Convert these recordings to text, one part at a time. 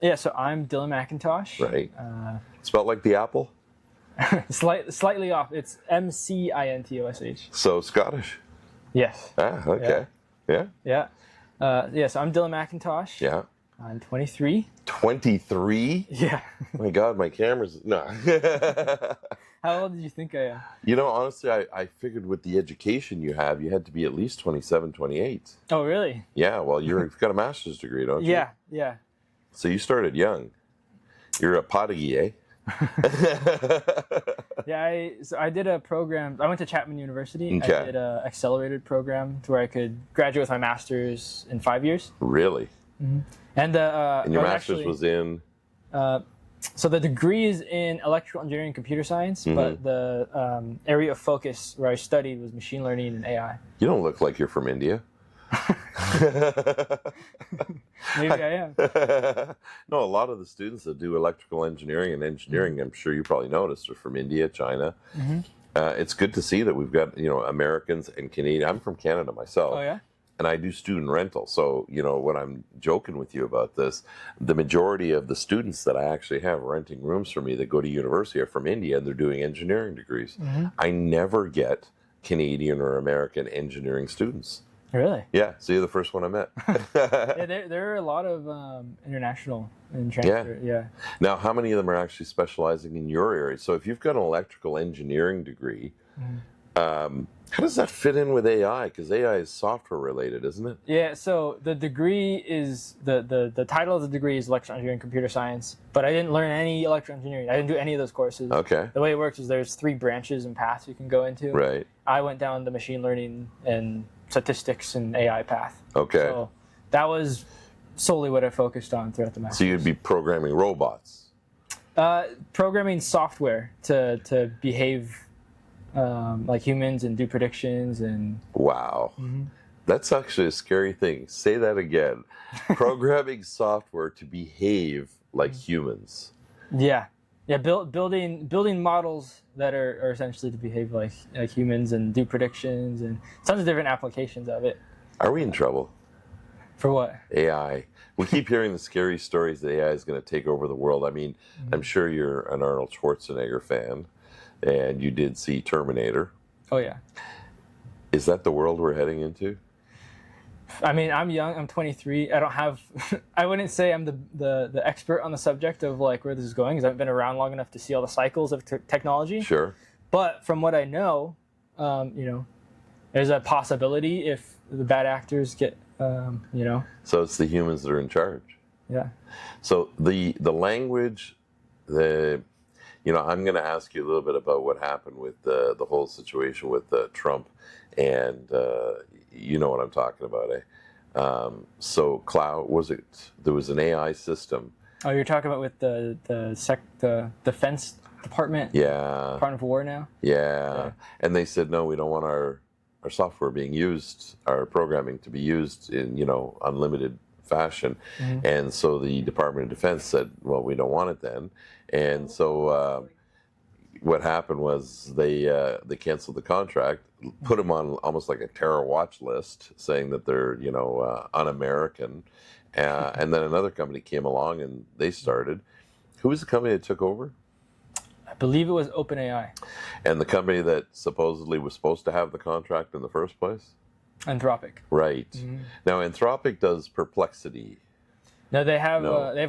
Yeah, so I'm Dylan MCINTOSH. Right. Spelled like the apple? Slightly off. It's MCINTOSH. So Scottish? Yes. Ah, okay. Yeah? Yeah. So I'm Dylan MCINTOSH. Yeah. I'm 23. 23? Yeah. My God, my camera's... No. How old did you think I am? You know, honestly, I figured with the education you have, you had to be at least 27, 28. Oh, really? Yeah, well, you've got a master's degree, don't you? Yeah. So you started young. You're a prodigy, eh? Yeah, I did a program. I went to Chapman University. Okay. I did an accelerated program to where I could graduate with my master's in 5 years. Really? Mm-hmm. And your master's was in? So the degree is in electrical engineering and computer science, but the area of focus where I studied was machine learning and AI. You don't look like you're from India. Maybe I am. No, a lot of the students that do electrical engineering and engineering, I'm sure you probably noticed, are from India, China. Mm-hmm. It's good to see that we've got, Americans and Canadian. I'm from Canada myself. Oh, yeah? And I do student rental. So, when I'm joking with you about this, the majority of the students that I actually have renting rooms for me that go to university are from India, and they're doing engineering degrees. Mm-hmm. I never get Canadian or American engineering students. Really? Yeah, so you're the first one I met. Yeah, there are a lot of international in transfer. Yeah. Now, how many of them are actually specializing in your area? So if you've got an electrical engineering degree, how does that fit in with AI? Because AI is software related, isn't it? Yeah, so the degree is, the title of the degree is electrical engineering and computer science, but I didn't learn any electrical engineering. I didn't do any of those courses. Okay. The way it works is there's 3 branches and paths you can go into. Right. I went down the machine learning and statistics and AI path. Okay. So that was solely what I focused on throughout the master's. So you'd be programming robots? Programming software to behave like humans and do predictions and... Wow. Mm-hmm. That's actually a scary thing. Say that again. Programming software to behave like humans. Yeah. Yeah, building models that are essentially to behave like humans and do predictions and tons of different applications of it. Are we in trouble? For what? AI. We keep hearing the scary stories that AI is going to take over the world. I mean, I'm sure you're an Arnold Schwarzenegger fan, and you did see Terminator. Oh, yeah. Is that the world we're heading into? I mean, I'm young. I'm 23. I don't have. I wouldn't say I'm the expert on the subject of like where this is going, because I've been around long enough to see all the cycles of technology. Sure. But from what I know, there's a possibility if the bad actors get, So it's the humans that are in charge. Yeah. So the language, I'm going to ask you a little bit about what happened with the whole situation with Trump, and you know what I'm talking about, eh? So cloud, there was an AI system. Oh, you're talking about with the Defense Department? Yeah. Department of War now? Yeah. And they said, no, we don't want our software being used, our programming to be used in, unlimited fashion. Mm-hmm. And so the Department of Defense said, well, we don't want it then. And so what happened was they canceled the contract, put them on almost like a terror watch list, saying that they're un-American. And then another company came along and they started. Who was the company that took over? I believe it was OpenAI. And the company that supposedly was supposed to have the contract in the first place? Anthropic. Right. Mm-hmm. Now Anthropic does Perplexity. No, they have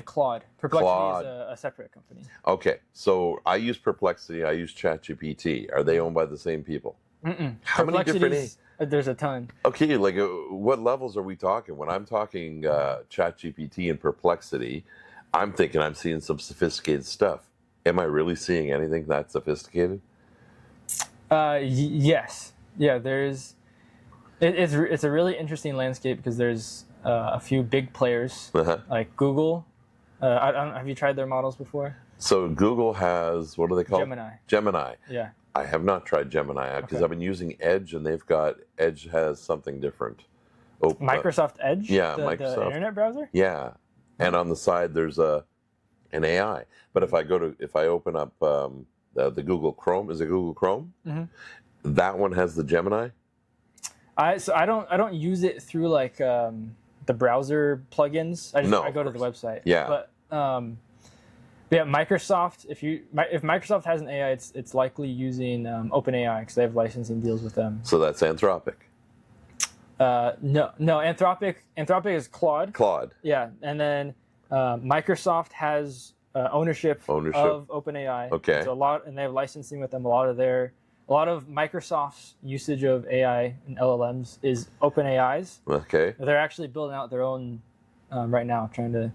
Claude. Perplexity Claude. is a separate company. Okay, so I use Perplexity. I use ChatGPT. Are they owned by the same people? Mm-mm. How many different? There's a ton. Okay, like what levels are we talking? When I'm talking ChatGPT and Perplexity, I'm thinking I'm seeing some sophisticated stuff. Am I really seeing anything that sophisticated? Yes. Yeah. It's a really interesting landscape because there's a few big players like Google. I don't know, have you tried their models before? So Google has, what do they call Gemini. Gemini. Yeah. I have not tried Gemini because Okay. I've been using Edge, and Edge has something different. Microsoft Edge? Yeah, the Microsoft. internet browser? Yeah, and on the side there's an AI. But if I open up the Google Chrome, is it Google Chrome? Mm-hmm. That one has the Gemini. I don't use it through like the browser plugins. I go to the website. Yeah. But Yeah, Microsoft. If Microsoft has an AI, it's likely using OpenAI because they have licensing deals with them. So that's Anthropic. No, Anthropic is Claude. Claude. Yeah, and then Microsoft has ownership of OpenAI. Okay. So and they have licensing with them. A lot of Microsoft's usage of AI and LLMs is OpenAI's. Okay. They're actually building out their own right now, trying to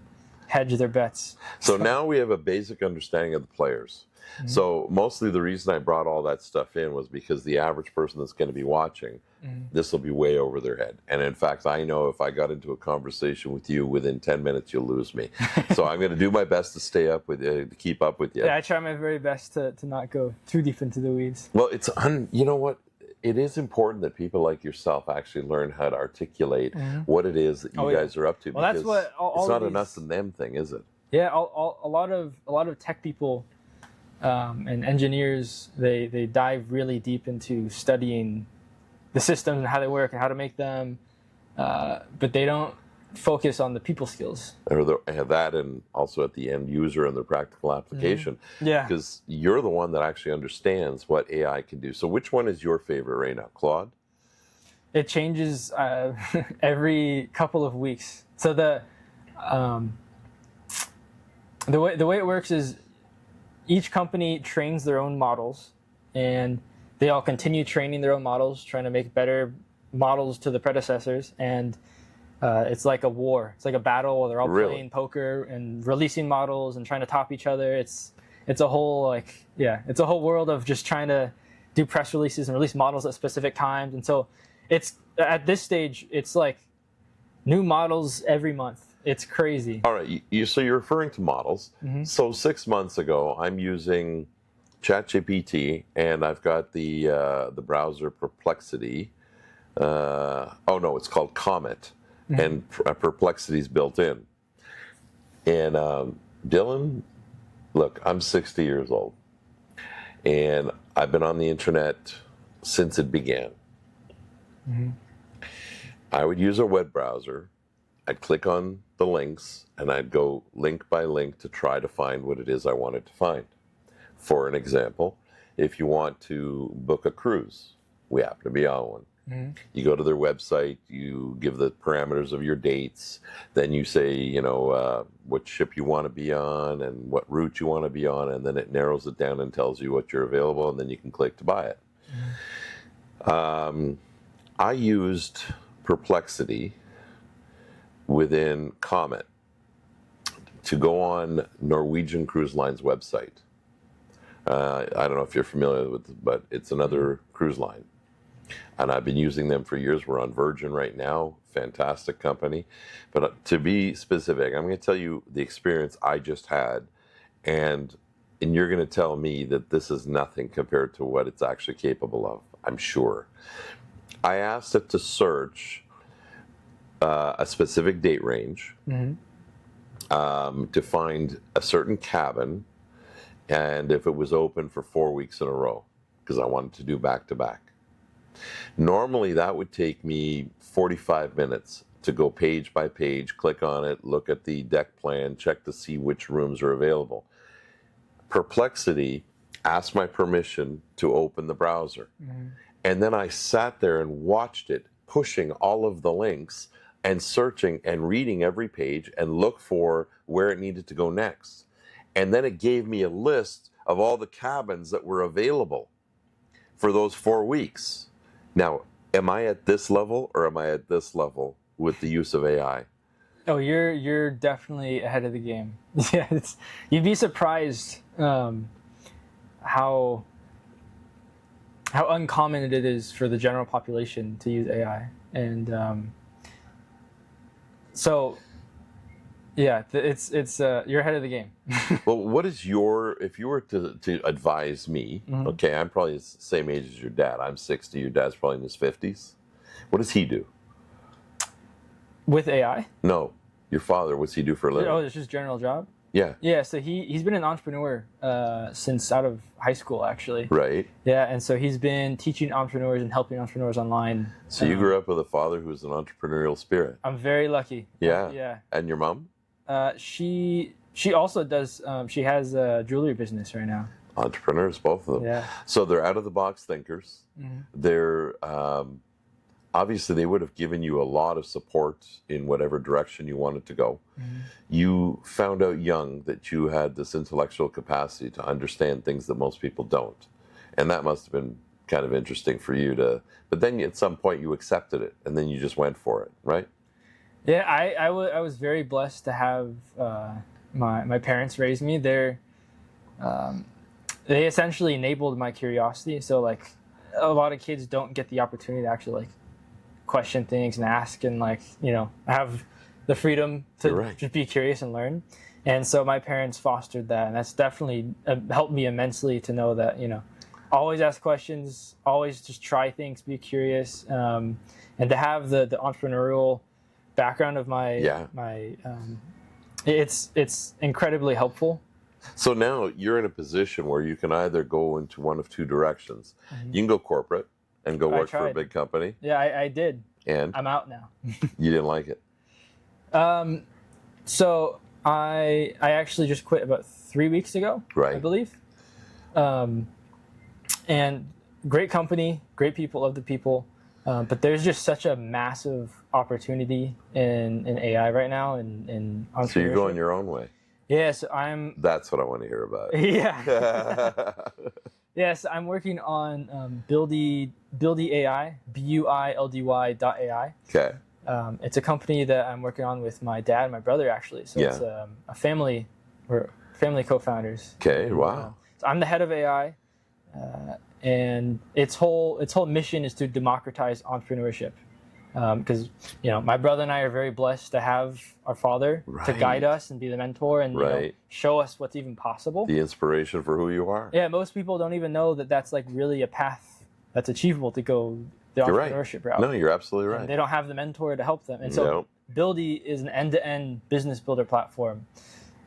hedge their bets. So now we have a basic understanding of the players. Mm-hmm. So mostly the reason I brought all that stuff in was because the average person that's going to be watching, this will be way over their head. And in fact, I know if I got into a conversation with you within 10 minutes, you'll lose me. So I'm going to do my best to stay up with you, to keep up with you. Yeah, I try my very best to not go too deep into the weeds. Well, you know what? It is important that people like yourself actually learn how to articulate what it is that you guys are up to. Well, that's what it's not an us and them thing, is it? Yeah, a lot of tech people and engineers, they dive really deep into studying the systems and how they work and how to make them, but they don't focus on the people skills. Or that, and also at the end user and the practical application. Yeah. Because you're the one that actually understands what AI can do. So which one is your favorite right now? Claude? It changes every couple of weeks. So the way it works is each company trains their own models, and they all continue training their own models, trying to make better models to the predecessors. And it's like a war. It's like a battle. They're all playing poker and releasing models and trying to top each other. It's a whole it's a whole world of just trying to do press releases and release models at specific times. And so it's at this stage, it's like new models every month. It's crazy. All right. So you're referring to models. Mm-hmm. So 6 months ago, I'm using ChatGPT, and I've got the browser Perplexity. It's called Comet. Mm-hmm. And Perplexity's built in. And Dylan, look, I'm 60 years old, and I've been on the internet since it began. Mm-hmm. I would use a web browser. I'd click on the links, and I'd go link by link to try to find what it is I wanted to find. For an example, if you want to book a cruise, we happen to be on one. Mm-hmm. You go to their website, you give the parameters of your dates, then you say, what ship you want to be on and what route you want to be on, and then it narrows it down and tells you what you're available, and then you can click to buy it. Mm-hmm. I used Perplexity within Comet to go on Norwegian Cruise Line's website. I don't know if you're familiar with it, but it's another cruise line. And I've been using them for years. We're on Virgin right now. Fantastic company. But to be specific, I'm going to tell you the experience I just had. And you're going to tell me that this is nothing compared to what it's actually capable of, I'm sure. I asked it to search a specific date range, to find a certain cabin, and if it was open for 4 weeks in a row, because I wanted to do back-to-back. Normally, that would take me 45 minutes to go page by page, click on it, look at the deck plan, check to see which rooms are available. Perplexity asked my permission to open the browser. Mm-hmm. And then I sat there and watched it, pushing all of the links and searching and reading every page and look for where it needed to go next. And then it gave me a list of all the cabins that were available for those 4 weeks. Now, am I at this level or am I at this level with the use of AI? Oh, you're definitely ahead of the game. Yeah, you'd be surprised how uncommon it is for the general population to use AI, and it's you're ahead of the game. Well, what is if you were to advise me, okay, I'm probably the same age as your dad. I'm 60, your dad's probably in his 50s. What does he do? With AI? No, your father, what's he do for a living? Oh, it's just general job? Yeah. Yeah, so he's been an entrepreneur since out of high school, actually. Right. Yeah, and so he's been teaching entrepreneurs and helping entrepreneurs online. So you grew up with a father who was an entrepreneurial spirit. I'm very lucky. Yeah. Yeah. And your mom? She She also does. She has a jewelry business right now. Entrepreneurs, both of them. Yeah. So they're out of the box thinkers. They're obviously they would have given you a lot of support in whatever direction you wanted to go. You found out young that you had this intellectual capacity to understand things that most people don't, and that must have been kind of interesting for you to. But then at some point you accepted it, and then you just went for it, right? Yeah, I was very blessed to have my parents raise me. They essentially enabled my curiosity. So like a lot of kids don't get the opportunity to actually like question things and ask and like, have the freedom to just be curious and learn. And so my parents fostered that, and that's definitely helped me immensely to know that, always ask questions, always just try things, be curious, and to have the entrepreneurial background of it's incredibly helpful. So now you're in a position where you can either go into one of two directions. You can go corporate and go work for a big company. Yeah, I did. And I'm out now. You didn't like it? So I actually just quit about 3 weeks ago, right. I believe. And great company, great people, love the people. But there's just such a massive opportunity in AI right now in entrepreneurship. So you're going your own way. Yes, That's what I want to hear about. Yeah. Yes, I'm working on Buildy AI, BUILDY.ai. Okay. It's a company that I'm working on with my dad and my brother, actually. So it's a family. We're family co-founders. Okay. Wow. So I'm the head of AI, and its whole mission is to democratize entrepreneurship. Because my brother and I are very blessed to have our father to guide us and be the mentor and show us what's even possible. The inspiration for who you are. Yeah, most people don't even know that that's like really a path that's achievable to go the entrepreneurship route. No, you're absolutely right. And they don't have the mentor to help them, and so Buildy is an end-to-end business builder platform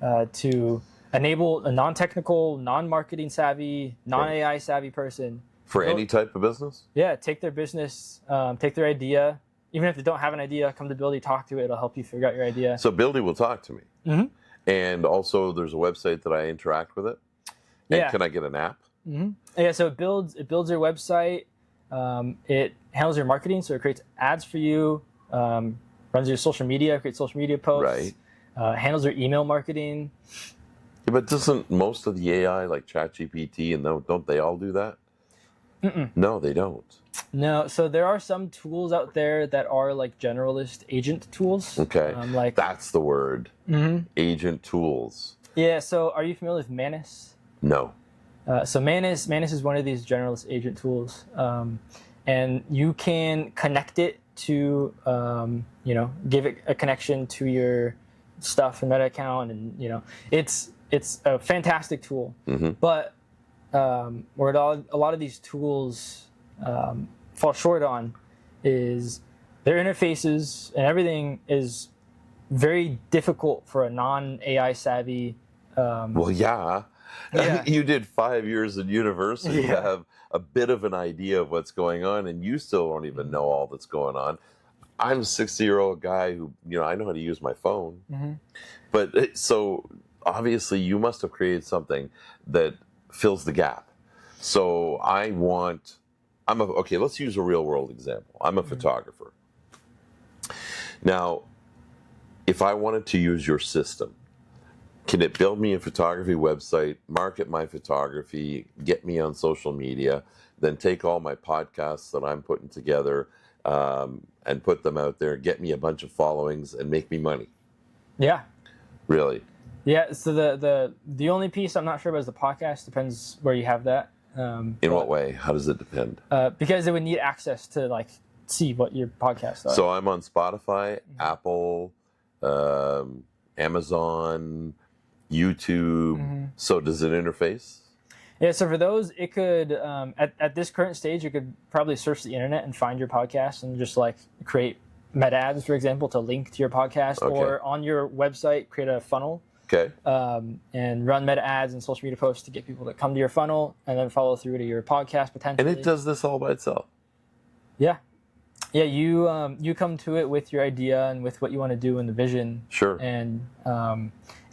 to enable a non-technical, non-marketing savvy, non-AI savvy person for any type of business. Yeah, take their business, take their idea. Even if they don't have an idea, come to Buildy, talk to it. It'll help you figure out your idea. So Buildy will talk to me. And also there's a website that I interact with it. And can I get an app? Yeah, so it builds your website. It handles your marketing, so it creates ads for you, runs your social media, creates social media posts, handles your email marketing. Yeah, but doesn't most of the AI like ChatGPT and don't they all do that? No, they don't. No, so there are some tools out there that are like generalist agent tools. Okay, that's the word. Agent tools. Yeah, so are you familiar with Manus? No. So Manus is one of these generalist agent tools, and you can connect it to, give it a connection to your stuff, your Meta account, and it's a fantastic tool. But where a lot of these tools fall short on is their interfaces, and everything is very difficult for a non-AI savvy. You did 5 years in university to have a bit of an idea of what's going on, and you still don't even know all that's going on. I'm a 60-year-old guy who, I know how to use my phone. But so obviously you must have created something that fills the gap. So let's use a real world example. I'm a photographer. Now, if I wanted to use your system, can it build me a photography website, market my photography, get me on social media, then take all my podcasts that I'm putting together and put them out there, get me a bunch of followings, and make me money? Yeah. Really? Yeah, so the only piece I'm not sure about is the podcast. Depends where you have that. In what way? How does it depend? Because it would need access to see what your podcasts are. So I'm on Spotify, Apple, Amazon, YouTube. So does it interface? Yeah, so for those, it could, at this current stage, you could probably search the internet and find your podcast and just create meta ads, for example, to link to your podcast, or on your website, create a funnel. Okay. And run meta ads and social media posts to get people to come to your funnel and then follow through to your podcast potentially. And it does this all by itself? Yeah. Yeah, you come to it with your idea and with what you want to do and the vision. Sure. And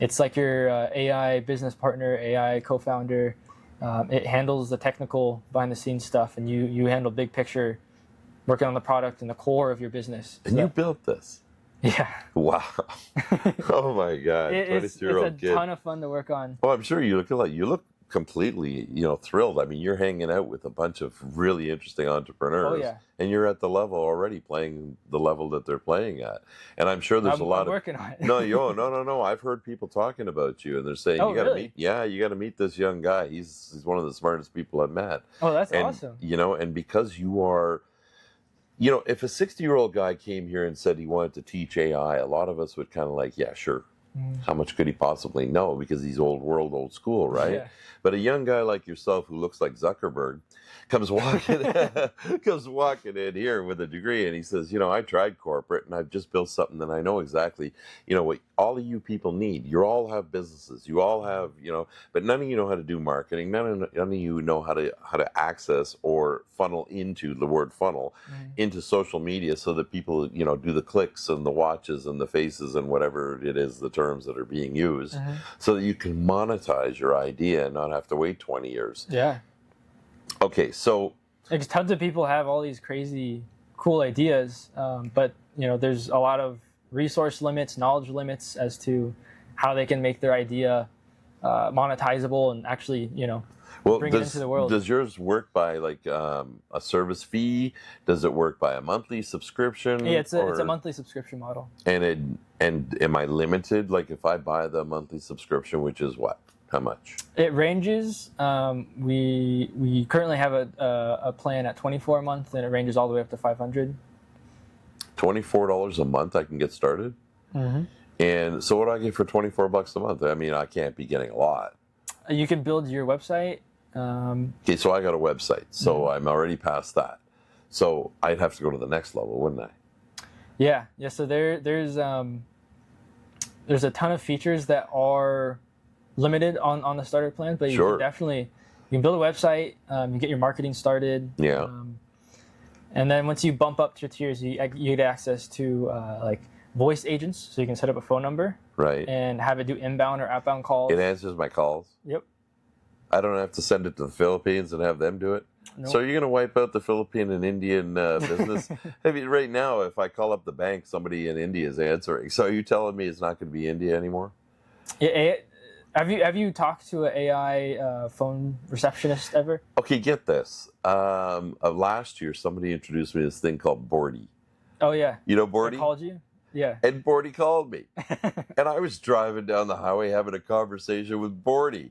it's like your AI business partner, AI co-founder. It handles the technical behind the scenes stuff, and you handle big picture, working on the product and the core of your business. And you built this. Yeah. Wow. Oh my God. It's 22-year-old kid. a ton of fun to work on. Oh, I'm sure you look completely, thrilled. I mean, you're hanging out with a bunch of really interesting entrepreneurs. Oh, yeah. And you're at the level already, playing the level that they're playing at. And I'm sure there's a lot I'm working on it. No. I've heard people talking about you, and they're saying Oh, you got to really? meet. Yeah, you got to meet this young guy. He's one of the smartest people I've met. Oh, that's And, awesome. and because you are. If a 60-year-old guy came here and said he wanted to teach AI, a lot of us would kind of like, yeah, sure. How much could he possibly know? Because he's old world, old school, right? Yeah. But a young guy like yourself who looks like Zuckerberg comes walking in here with a degree, and he says, I tried corporate and I've just built something that I know exactly, what all of you people need. You all have businesses. You all have, but none of you know how to do marketing. None of you know how to access or funnel into the word funnel into social media so that people, do the clicks and the watches and the faces and whatever it is, the terms that are being used, so that you can monetize your idea and not have to wait 20 years. Yeah. Okay, so Like, tons of people have all these crazy, cool ideas, but there's a lot of resource limits, knowledge limits as to how they can make their idea monetizable and actually, bring it into the world. Does yours work by like a service fee? Does it work by a monthly subscription? Yeah, it's a monthly subscription model. And am I limited? Like if I buy the monthly subscription, which is what? How much? It ranges. We currently have a plan at $24 a month, and it ranges all the way up to $500. $24 a month, I can get started. And so, what do I get for $24 a month? I mean, I can't be getting a lot. You can build your website. Okay, so I got a website, so I'm already past that. So I'd have to go to the next level, wouldn't I? Yeah. So there's a ton of features that are limited on the starter plan, but you can build a website, you get your marketing started. Yeah. And then once you bump up to your tiers, you get access to like voice agents, so you can set up a phone number, right, and have it do inbound or outbound calls. It answers my calls. Yep. I don't have to send it to the Philippines and have them do it. Nope. So you're going to wipe out the Philippine and Indian business? I mean, right now, if I call up the bank, somebody in India is answering. So are you telling me it's not going to be India anymore? Yeah. Have you talked to an AI phone receptionist ever? Okay, get this. Last year, somebody introduced me to this thing called Bordy. Oh yeah. You know Bordy? They called you? Yeah. And Bordy called me. And I was driving down the highway having a conversation with Bordy.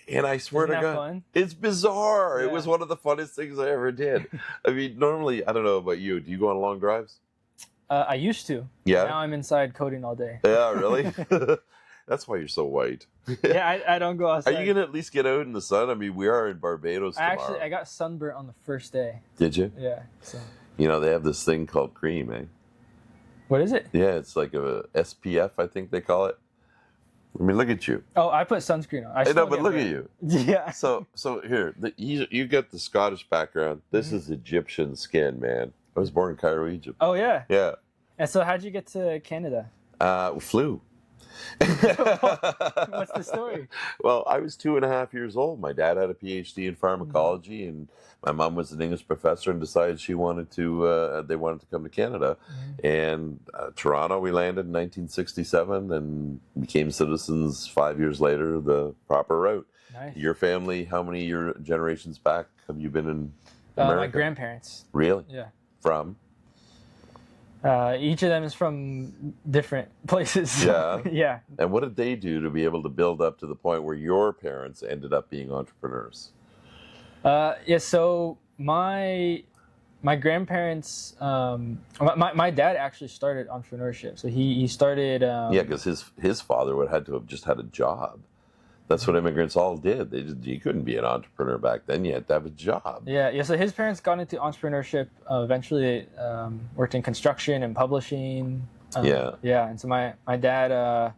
And I swear Isn't to that God, fun? it's bizarre. Yeah. It was one of the funnest things I ever did. I mean, normally, I don't know about you. Do you go on long drives? I used to. Yeah. Now I'm inside coding all day. Yeah, really? That's why you're so white. Yeah, I don't go outside. Are you going to at least get out in the sun? I mean, we are in Barbados tomorrow. I got sunburnt on the first day. Did you? Yeah. So. They have this thing called cream, eh? What is it? Yeah, it's like a SPF, I think they call it. I mean, look at you. Oh, I put sunscreen on. I know, but look at you. Yeah. So here, you got the Scottish background. This is Egyptian skin, man. I was born in Cairo, Egypt. Oh, yeah. Yeah. And so how'd you get to Canada? Flew. What's the story? Well, I was 2.5 years old. My dad had a PhD in pharmacology, and my mom was an English professor and decided they wanted to come to Canada. And Toronto, we landed in 1967 and became citizens 5 years later, the proper route. Nice. Your family, how many generations back have you been in America? My grandparents. Really? Yeah. From? Each of them is from different places. Yeah. Yeah. And what did they do to be able to build up to the point where your parents ended up being entrepreneurs? So my grandparents, my dad actually started entrepreneurship. So he started. Because his father would have had to have just had a job. That's what immigrants all did. You couldn't be an entrepreneur back then. You had to have a job. Yeah. So his parents got into entrepreneurship. Eventually, worked in construction and publishing. Yeah. And so my dad,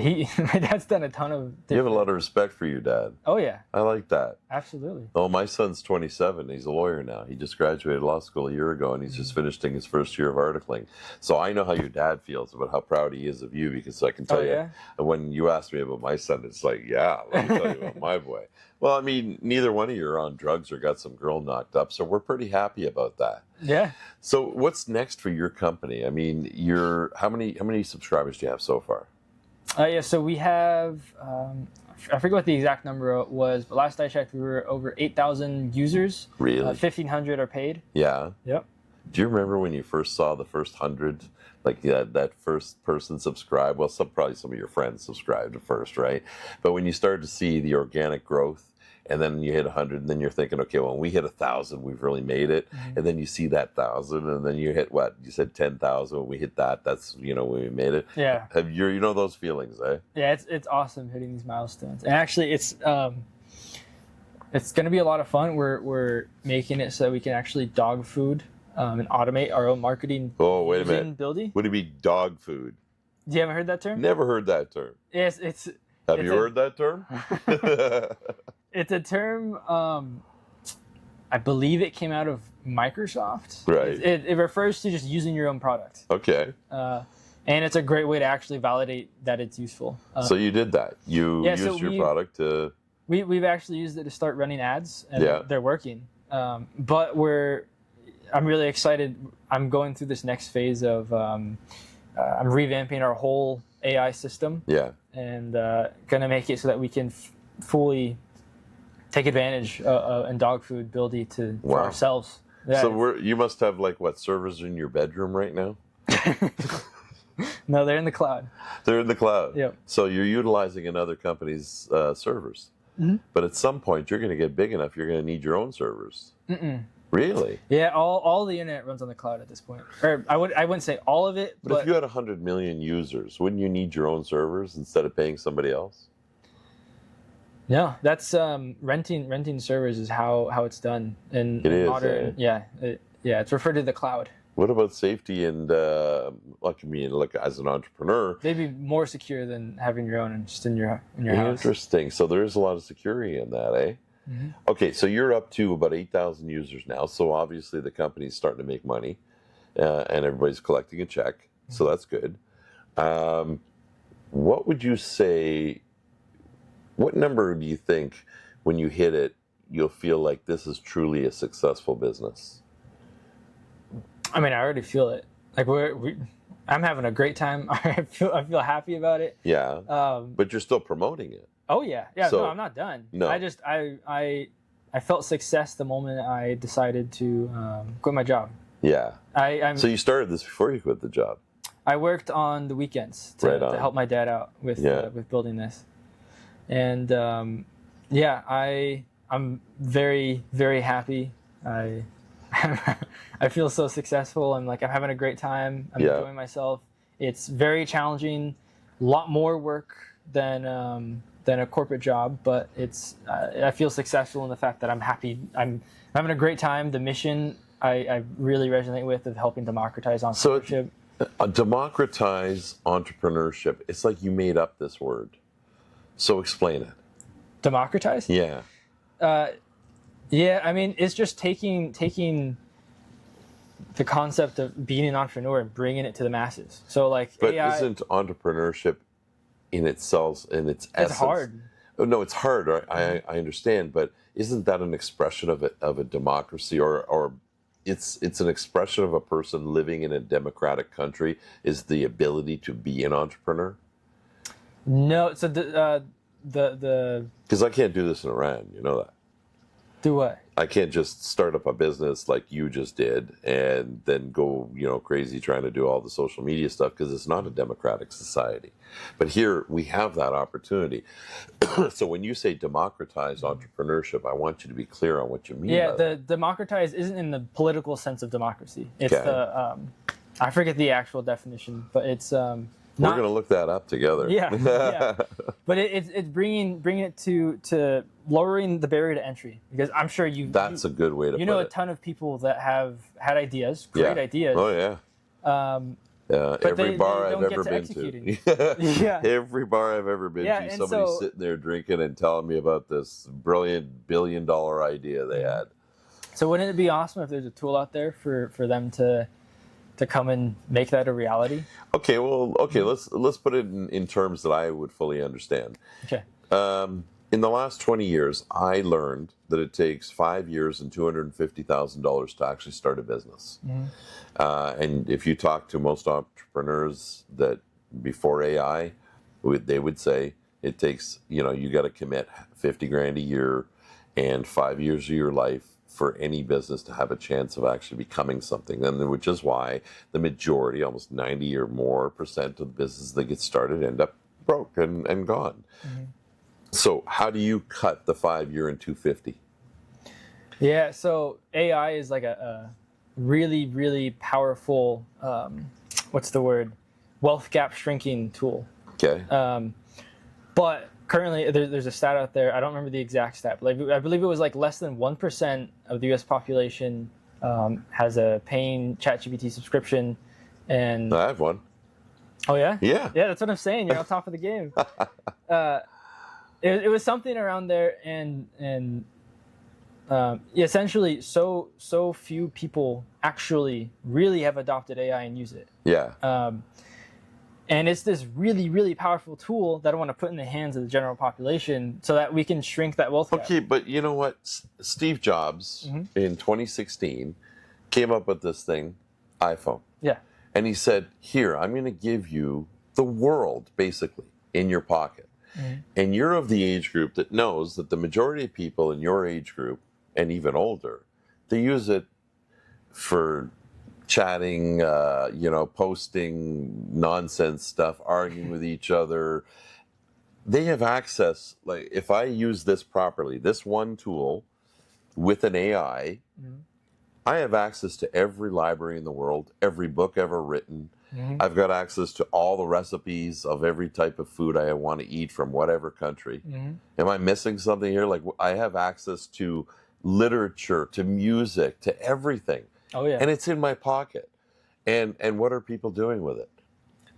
Yeah, my dad's done a ton of You have a lot of respect for your dad. Oh yeah, I like that. absolutely. Oh, my son's 27. He's a lawyer now. He just graduated law school a year ago, and he's just finishing his first year of articling. So I know how your dad feels about how proud he is of you, because I can tell you, when you asked me about my son, it's like, yeah, let me tell you about my boy. Well, I mean, neither one of you are on drugs or got some girl knocked up, so we're pretty happy about that. Yeah. So what's next for your company? I mean, how many subscribers do you have so far? Yeah, so we have, I forget what the exact number was, but last I checked, we were over 8,000 users. Really? 1,500 are paid. Yeah. Yep. Do you remember when you first saw the first 100, like that first person subscribe? Well, probably some of your friends subscribed at first, right? But when you started to see the organic growth, and then you hit 100, and then you're thinking, okay, well, when we hit 1,000, we've really made it. Mm-hmm. And then you see that 1,000, and then you hit what? You said 10,000. When we hit that, that's when we made it. Yeah. You know those feelings, eh? Yeah, it's awesome hitting these milestones. And actually, it's going to be a lot of fun. We're making it so that we can actually dog food and automate our own marketing. Oh, wait a minute. Buildy. What do you mean dog food? You haven't heard that term? Never heard that term. Yes, Have you heard that term? It's a term, I believe it came out of Microsoft. Right. It refers to just using your own product. Okay. And it's a great way to actually validate that it's usful. So you did that. You used your product to... We've actually used it to start running ads, and they're working. But I'm really excited. I'm going through this next phase of... I'm revamping our whole AI system. Yeah. And going to make it so that we can fully take advantage in dog food Buildy for ourselves. Yeah, so you must have servers in your bedroom right now? No, they're in the cloud. They're in the cloud. Yep. So you're utilizing another company's servers. Mm-hmm. But at some point, you're going to get big enough, you're going to need your own servers. Mm-mm. Really? Yeah, all the internet runs on the cloud at this point. Or I wouldn't say all of it. But if you had 100 million users, wouldn't you need your own servers instead of paying somebody else? No, that's renting servers is how it's done in modern. Eh? Yeah, it's referred to the cloud. What about safety and as an entrepreneur? They'd be more secure than having your own and just in your house. Interesting. So there is a lot of security in that, eh? Mm-hmm. Okay, so you're up to about 8,000 users now. So obviously the company's starting to make money, and everybody's collecting a check. Mm-hmm. So that's good. What would you say? What number do you think, when you hit it, you'll feel like this is truly a successful business? I mean, I already feel it. Like I'm having a great time. I feel happy about it. Yeah. But you're still promoting it. Oh yeah. So, no, I'm not done. No. I felt success the moment I decided to quit my job. Yeah. So you started this before you quit the job. I worked on the weekends to help my dad out with building this. And I'm very, very happy. I feel so successful. I'm having a great time. I'm enjoying myself. It's very challenging, a lot more work than a corporate job, but I feel successful in the fact that I'm happy. I'm having a great time. The mission I really resonate with of helping democratize entrepreneurship. So democratize entrepreneurship. It's like you made up this word. So explain it. Democratize? Yeah. Yeah, I mean, it's just taking the concept of being an entrepreneur and bringing it to the masses. So but AI, isn't entrepreneurship in itself, in its essence? It's hard. Oh, no, it's hard. I understand, but isn't that an expression of a democracy, or it's an expression of a person living in a democratic country, is the ability to be an entrepreneur? No, so the because I can't do this in Iran, you know that. Do what? I can't just start up a business like you just did and then go, crazy trying to do all the social media stuff, because it's not a democratic society. But here we have that opportunity. So when you say democratize entrepreneurship, I want you to be clear on what you mean. Yeah, the democratize isn't in the political sense of democracy. It's I forget the actual definition, but it's we're going to look that up together. Yeah. But it's bringing it to lowering the barrier to entry, because I'm sure That's a good way to put it. You know a ton of people that have had ideas, great ideas. Oh yeah. Every they bar I've don't get ever to been executing. to. Yeah. Every bar I've ever been Yeah, to, and somebody's so sitting there drinking and telling me about this brilliant $1 billion idea they had. So wouldn't it be awesome if there's a tool out there for them to come and make that a reality? Okay, well, let's put it in terms that I would fully understand. Okay. In the last 20 years, I learned that it takes 5 years and $250,000 to actually start a business. And if you talk to most entrepreneurs that before AI, they would say it takes, you got to commit 50 grand a year and 5 years of your life for any business to have a chance of actually becoming something. And which is why the majority, almost 90 or more percent of the businesses that get started end up broke and gone. So how do you cut the 5 year and 250? Yeah, so AI is like a really, really powerful, what's the word? Wealth gap shrinking tool. Okay. But currently, there's a stat out there. I don't remember the exact stat, but I believe it was like less than 1% of the U.S. population has a paying ChatGPT subscription. And I have one. oh yeah, Yeah. that's what I'm saying. You're on top of the game. It was something around there, and essentially, so few people actually really have adopted AI and use it. Yeah. And it's this really, really powerful tool that I want to put in the hands of the general population so that we can shrink that wealth gap. Okay, but you know what? Steve Jobs in 2016 came up with this thing, iPhone. Yeah. And he said, here, I'm going to give you the world, basically, in your pocket. And you're of the age group that knows that the majority of people in your age group, and even older, they use it for chatting, posting nonsense stuff, arguing with each other. They have access, like if I use this properly, this one tool with an AI, I have access to every library in the world, every book ever written. I've got access to all the recipes of every type of food I want to eat from whatever country. Am I missing something here? Like I have access to literature, to music, to everything. Oh yeah. And it's in my pocket. And what are people doing with it?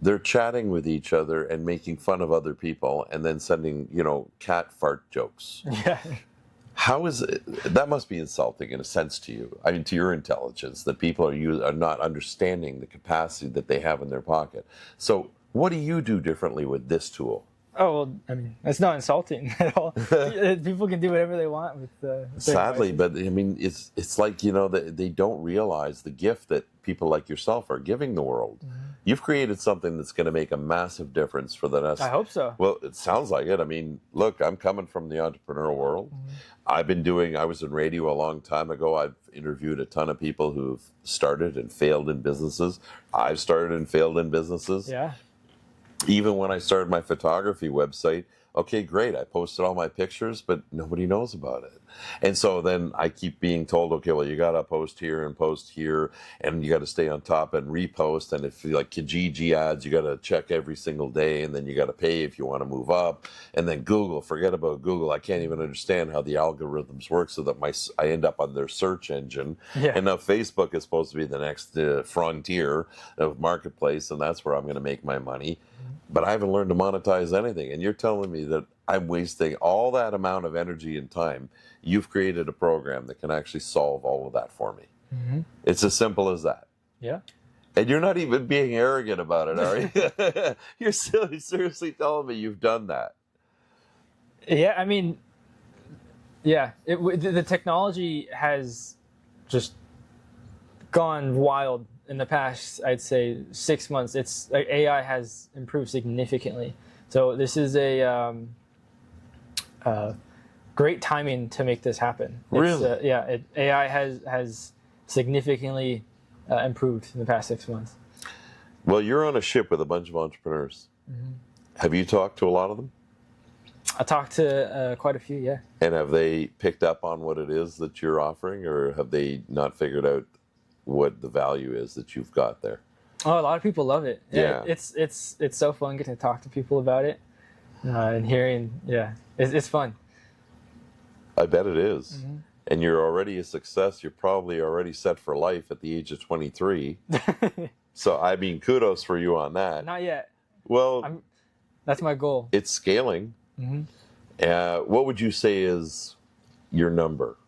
They're chatting with each other and making fun of other people and then sending, cat fart jokes. Yeah. How is it? That must be insulting in a sense to you. I mean, to your intelligence, that people are not understanding the capacity that they have in their pocket. So what do you do differently with this tool? Oh, well, I mean, it's not insulting at all. People can do whatever they want with their Sadly, devices. but I mean, it's like, they don't realize the gift that people like yourself are giving the world. You've created something that's going to make a massive difference for the next. I hope so. Well, it sounds like it. I mean, look, I'm coming from the entrepreneurial world. I was in radio a long time ago. I've interviewed a ton of people who've started and failed in businesses. I've started and failed in businesses. Yeah. Even when I started my photography website, okay, great, I posted all my pictures, but nobody knows about it. And so then I keep being told, okay, well, you got to post here, and you got to stay on top and repost. And if you like Kijiji ads, you got to check every single day, and then you got to pay if you want to move up. And then Google, forget about Google. I can't even understand how the algorithms work so that I end up on their search engine. Yeah. And now Facebook is supposed to be the next frontier of marketplace, and that's where I'm going to make my money. But I haven't learned to monetize anything. And you're telling me that I'm wasting all that amount of energy and time. You've created a program that can actually solve all of that for me. It's as simple as that. Yeah. And you're not even being arrogant about it, are you? You're seriously telling me you've done that. Yeah, I mean, yeah, the technology has just gone wild in the past, I'd say 6 months. It's like AI has improved significantly. So this is a great timing to make this happen. Really? AI has significantly improved in the past 6 months. Well, you're on a ship with a bunch of entrepreneurs. Have you talked to a lot of them? I talked to quite a few, yeah. And have they picked up on what it is that you're offering, or have they not figured out what the value is that you've got there? Oh, a lot of people love it. Yeah. It's so fun getting to talk to people about it and hearing. Yeah, it's fun. I bet it is. And you're already a success. You're probably already set for life at the age of 23. So, I mean, kudos for you on that. Not yet. Well, That's my goal. it's scaling. What would you say is your number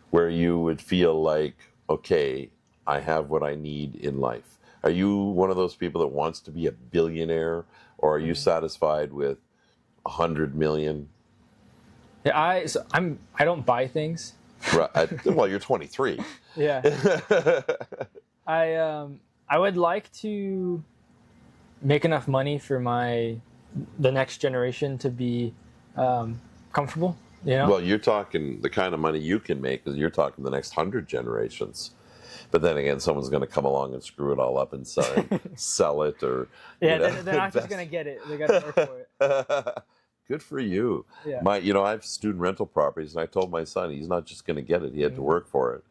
where you would feel like, okay, I have what I need in life? Are you one of those people that wants to be a billionaire, or are you satisfied with 100 million? Yeah, I don't buy things. Right. Well, you're 23. Yeah. I would like to make enough money for the next generation to be comfortable. You know. Well, you're talking the kind of money you can make, because you're talking the next 100 generations. But then again, someone's going to come along and screw it all up and sell it, or they're not just going to get it. They got to work for it. Good for you. Yeah. I have student rental properties, and I told my son he's not just going to get it; he had to work for it.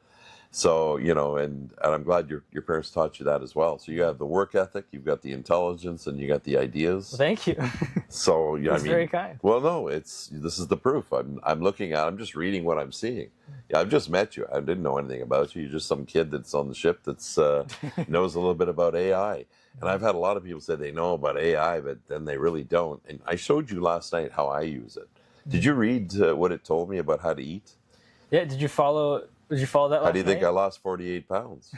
So, and I'm glad your parents taught you that as well. So you have the work ethic, you've got the intelligence, and you got the ideas. Well, thank you. So That's very kind. Well, no, this is the proof. I'm just reading what I'm seeing. Yeah, I've just met you. I didn't know anything about you. You're just some kid that's on the ship that's knows a little bit about AI. And I've had a lot of people say they know about AI, but then they really don't. And I showed you last night how I use it. Did you read what it told me about how to eat? Yeah. Did you follow that last night? How do you think I lost 48 pounds?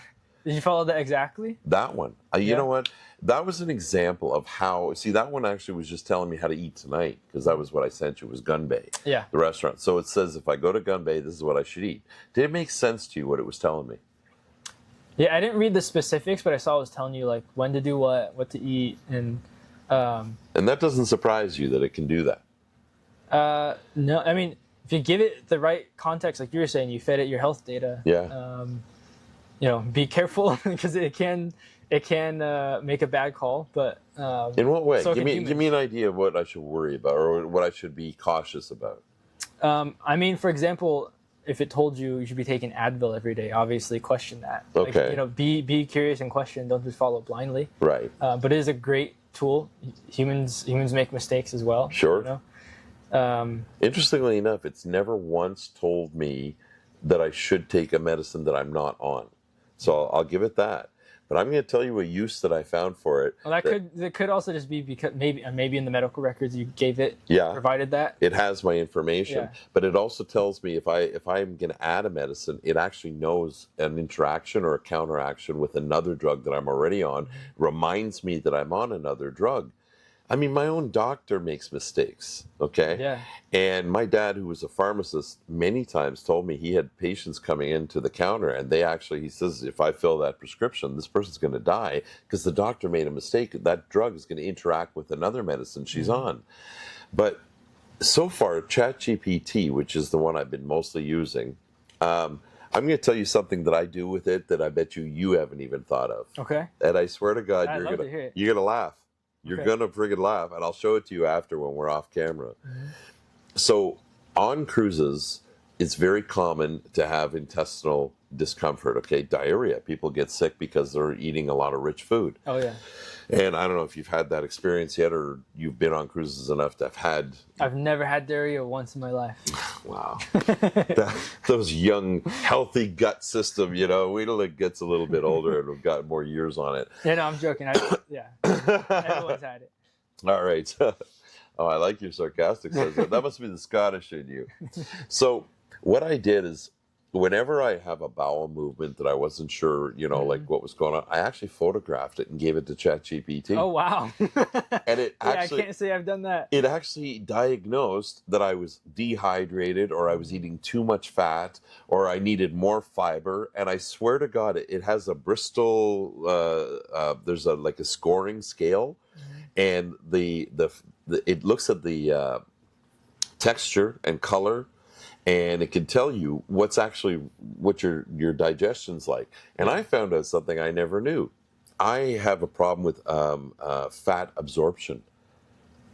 Did you follow that exactly? That one. You know what? That was an example of how, see, that one actually was just telling me how to eat tonight, because that was what I sent you, was Gun Bay, the restaurant. So it says if I go to Gun Bay, this is what I should eat. Did it make sense to you what it was telling me? Yeah, I didn't read the specifics, but I saw it was telling you like when to do what to eat, and that doesn't surprise you that it can do that? no, I mean, if you give it the right context, like you were saying, you fed it your health data. Yeah. Be careful because it can make a bad call. But in what way? So give me an idea of what I should worry about, or what I should be cautious about. I mean, for example, if it told you should be taking Advil every day, obviously question that. Okay. Like, be curious and question. Don't just follow blindly. Right. But it is a great tool. Humans make mistakes as well. Sure. Interestingly enough, it's never once told me that I should take a medicine that I'm not on. So I'll give it that. But I'm going to tell you a use that I found for it. Well, that could also just be because maybe in the medical records you gave it, provided that. It has my information, but it also tells me if I'm going to add a medicine, it actually knows an interaction or a counteraction with another drug that I'm already on, reminds me that I'm on another drug. I mean, my own doctor makes mistakes, okay? Yeah. And my dad, who was a pharmacist, many times told me he had patients coming into the counter, and he says, if I fill that prescription, this person's going to die because the doctor made a mistake. That drug is going to interact with another medicine she's on. But so far, ChatGPT, which is the one I've been mostly using, I'm going to tell you something that I do with it that I bet you haven't even thought of. Okay. And I swear to God, you're going to laugh. You're going to friggin' laugh, and I'll show it to you after when we're off camera. So on cruises, it's very common to have intestinal discomfort, okay? Diarrhea. People get sick because they're eating a lot of rich food. Oh, yeah. And I don't know if you've had that experience yet, or you've been on cruises enough to have had... I've never had diarrhea once in my life. Wow. Those young, healthy gut system, wait till it gets a little bit older and we've got more years on it. Yeah, no, I'm joking. Everyone's had it. All right. Oh, I like your sarcastic sense. That must be the Scottish in you. So what I did is, whenever I have a bowel movement that I wasn't sure, like what was going on, I actually photographed it and gave it to ChatGPT. Oh, wow. And it actually... I can't say I've done that. It actually diagnosed that I was dehydrated, or I was eating too much fat, or I needed more fiber. And I swear to God, it has a Bristol, there's a scoring scale. And it looks at the texture and color, and it can tell you what your digestion's like. And I found out something I never knew. I have a problem with fat absorption.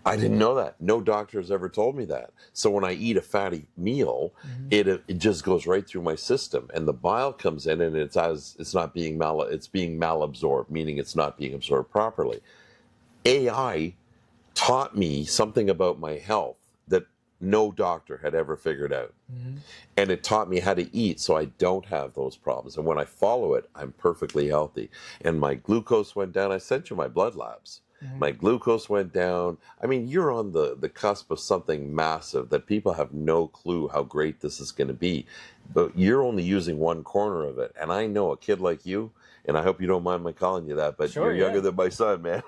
I didn't know that. No doctor has ever told me that. So when I eat a fatty meal, it just goes right through my system, and the bile comes in, and it's being malabsorbed, meaning it's not being absorbed properly. AI taught me something about my health that no doctor had ever figured out. And it taught me how to eat so I don't have those problems. And when I follow it, I'm perfectly healthy. And my glucose went down. I sent you my blood labs. My glucose went down. I mean, you're on the cusp of something massive that people have no clue how great this is going to be. But you're only using one corner of it. And I know a kid like you, and I hope you don't mind my calling you that, but Sure, you're younger than my son, man.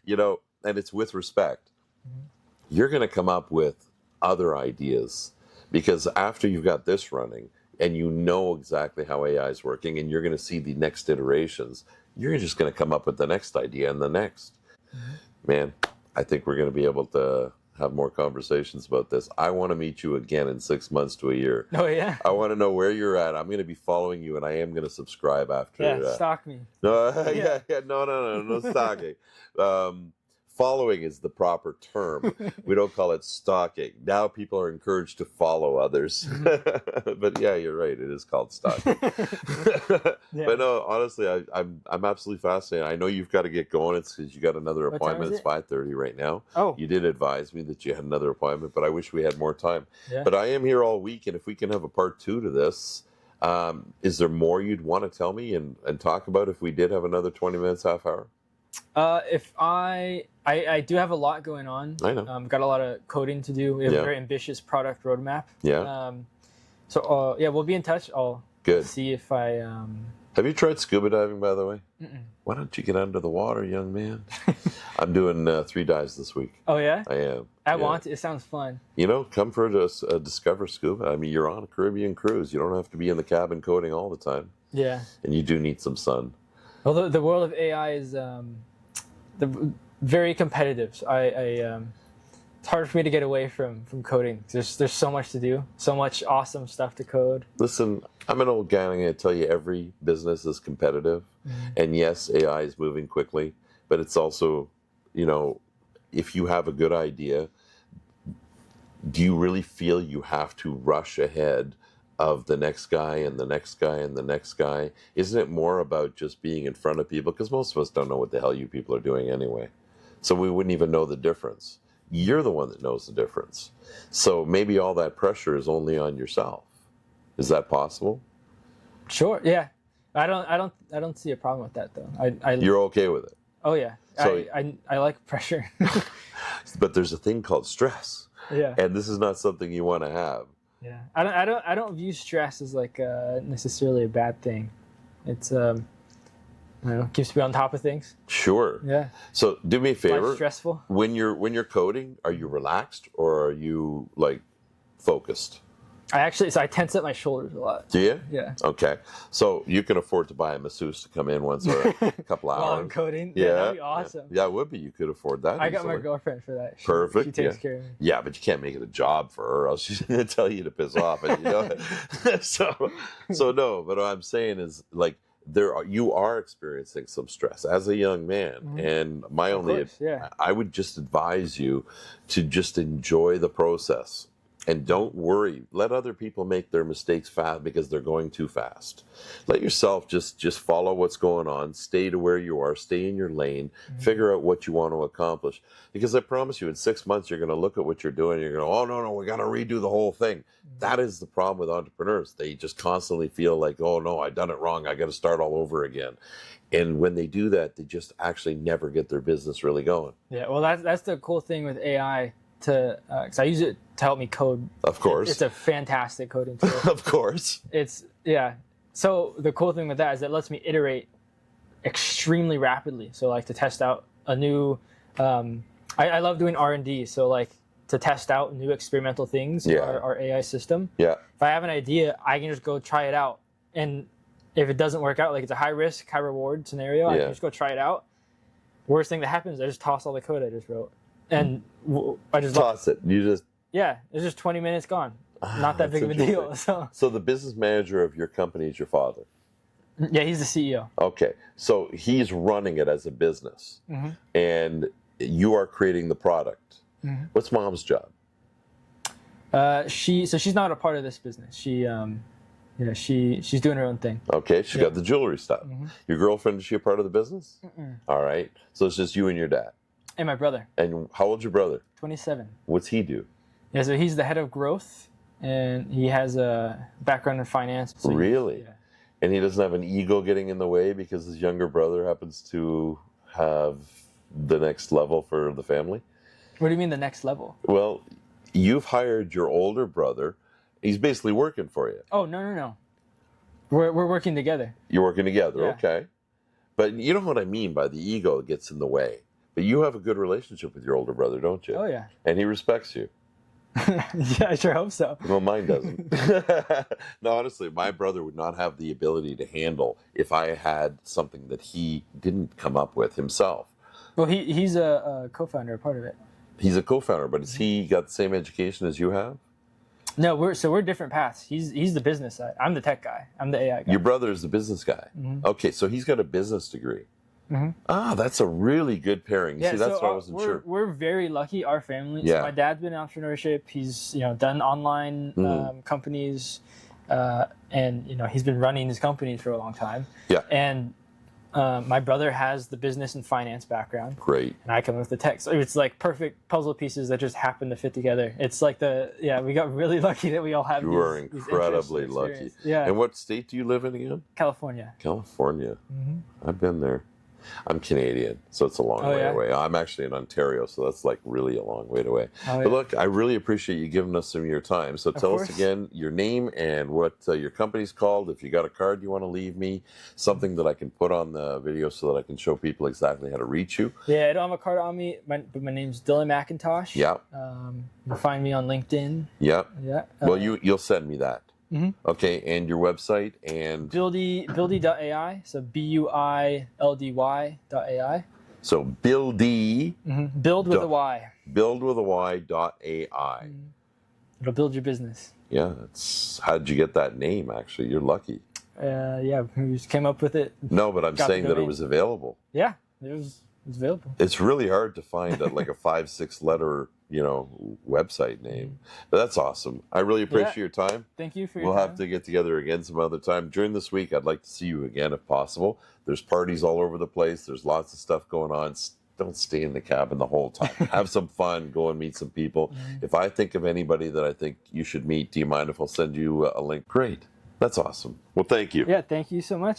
You know, and it's with respect. You're going to come up with other ideas, because after you've got this running and you know exactly how AI is working and you're going to see the next iterations, you're just going to come up with the next idea and the next. Man, I think we're going to be able to have more conversations about this. I want to meet you again in 6 months to a year. Oh, yeah. I want to know where you're at. I'm going to be following you, and I am going to subscribe after. Yeah, stalk me. No, no stalking. Following is the proper term. We don't call it stalking. Now people are encouraged to follow others. But yeah, you're right. It is called stalking. But no, honestly, I'm absolutely fascinated. I know you've got to get going. It's because you got another appointment. It's 5:30 right now. Oh. You did advise me that you had another appointment, but I wish we had more time. Yeah. But I am here all week, and if we can have a part 2 to this, is there more you'd want to tell me and talk about if we did have another 20 minutes, half hour? If I do have a lot going on. I know. Got a lot of coding to do. We have a very ambitious product roadmap. Yeah. So we'll be in touch. I'll see if I. Have you tried scuba diving, by the way? Why don't you get under the water, young man? I'm doing 3 dives this week. Oh, yeah? I am. I want to. It sounds fun. You know, come for a Discover Scuba. I mean, you're on a Caribbean cruise. You don't have to be in the cabin coding all the time. Yeah. And you do need some sun. Well, the world of AI is very competitive. So it's hard for me to get away from coding. There's so much to do, so much awesome stuff to code. Listen, I'm an old guy, and I'm going to tell you every business is competitive. And yes, AI is moving quickly, but it's also, you know, if you have a good idea, do you really feel you have to rush ahead of the next guy and the next guy and the next guy? Isn't it more about just being in front of people? Because most of us don't know what the hell you people are doing anyway. So we wouldn't even know the difference. You're the one that knows the difference. So maybe all that pressure is only on yourself. Is that possible? Sure. Yeah. I don't see a problem with that though. You're okay with it? Oh yeah. So, I like pressure. But there's a thing called stress. Yeah. And this is not something you want to have. Yeah. I don't view stress as like necessarily a bad thing. It's I don't know, keeps me on top of things. Sure. Yeah. So do me a favor. Life's stressful. When you're coding, are you relaxed or are you like focused? I tense up my shoulders a lot. Do you? Yeah. Okay. So you can afford to buy a masseuse to come in once or a couple hours. While I'm coding. Yeah. That'd be awesome. Yeah, it would be. You could afford that. I got my girlfriend for that. Perfect. She takes care of me. Yeah, but you can't make it a job for her, else she's going to tell you to piss off. And, you know, so no. But what I'm saying is, like, you are experiencing some stress as a young man, and I would just advise you to just enjoy the process. And don't worry. Let other people make their mistakes fast because they're going too fast. Let yourself just follow what's going on. Stay to where you are. Stay in your lane. Figure out what you want to accomplish. Because I promise you, in 6 months, you're going to look at what you're doing. You're going to, oh, no, we got to redo the whole thing. That is the problem with entrepreneurs. They just constantly feel like, oh, no, I done it wrong. I got to start all over again. And when they do that, they just actually never get their business really going. Yeah, well, that's the cool thing with AI. Because I use it to help me code. Of course. It's a fantastic coding tool. Of course. So the cool thing with that is it lets me iterate extremely rapidly. So like to test out a new, I love doing R&D. So like to test out new experimental things, our AI system. Yeah. If I have an idea, I can just go try it out. And if it doesn't work out, like it's a high risk, high reward scenario, I can just go try it out. Worst thing that happens, I just toss all the code I just wrote. And I just toss it. It's just 20 minutes gone. Not that big of a deal. So the business manager of your company is your father? Yeah, he's the CEO. Okay, so he's running it as a business, and you are creating the product. What's mom's job? She's not a part of this business. She's doing her own thing. Okay, she's got the jewelry stuff. Your girlfriend, is she a part of the business? All right, so it's just you and your dad. And my brother. And how old's your brother? 27. What's he do? Yeah, so he's the head of growth, and he has a background in finance. So Really? Yeah. And he doesn't have an ego getting in the way because his younger brother happens to have the next level for the family? What do you mean the next level? Well, you've hired your older brother. He's basically working for you. Oh, no. We're working together. You're working together, Yeah. okay. But you know what I mean by the ego gets in the way. But you have a good relationship with your older brother, don't you? Oh, yeah. And he respects you. Yeah, I sure hope so. Well, mine doesn't. No, honestly, my brother would not have the ability to handle if I had something that he didn't come up with himself. Well, he's a co-founder, a part of it. He's a co-founder, but has he got the same education as you have? No, we're different paths. He's the business side. I'm the tech guy. I'm the AI guy. Your brother is the business guy. Okay, so he's got a business degree. Ah, that's a really good pairing. Yeah, See, that's so what I wasn't sure. We're very lucky. Our family. Yeah. So my dad's been in entrepreneurship. He's done online companies, and he's been running his companies for a long time. Yeah. And my brother has the business and finance background. Great. And I come with the tech. So it's like perfect puzzle pieces that just happen to fit together. It's like we got really lucky that we all have. You are incredibly lucky. Yeah. And what state do you live in again? California. California. I've been there. I'm Canadian, so it's a long way away. I'm actually in Ontario, so that's like really a long way away. Oh, yeah. But look, I really appreciate you giving us some of your time. So tell us again your name and what your company's called. If you got a card you want to leave me, something that I can put on the video so that I can show people exactly how to reach you. Yeah, I don't have a card on me, but my name's Dylan MCINTOSH. Yeah. You can find me on LinkedIn. Yeah. Yeah. Well, you'll send me that. Okay, and your website and Buildy.ai, so BUILDY.ai. so Buildy. Build with a Y. Build with a Y.ai. It'll build your business. Yeah, how'd you get that name? Actually, you're lucky. Yeah, we just came up with it. No, but I'm Got the saying that it domain. was available. Yeah, it was available. It's really hard to find like a 5-6 letter, website name. But that's awesome. I really appreciate your time. Thank you for your We'll time. have to get together again some other time. During this week, I'd like to see you again if possible. There's parties all over the place. There's lots of stuff going on. Don't stay in the cabin the whole time. Have some fun. Go and meet some people. If I think of anybody that I think you should meet, do you mind if I'll send you a link? Great. That's awesome. Well, thank you. Yeah, thank you so much.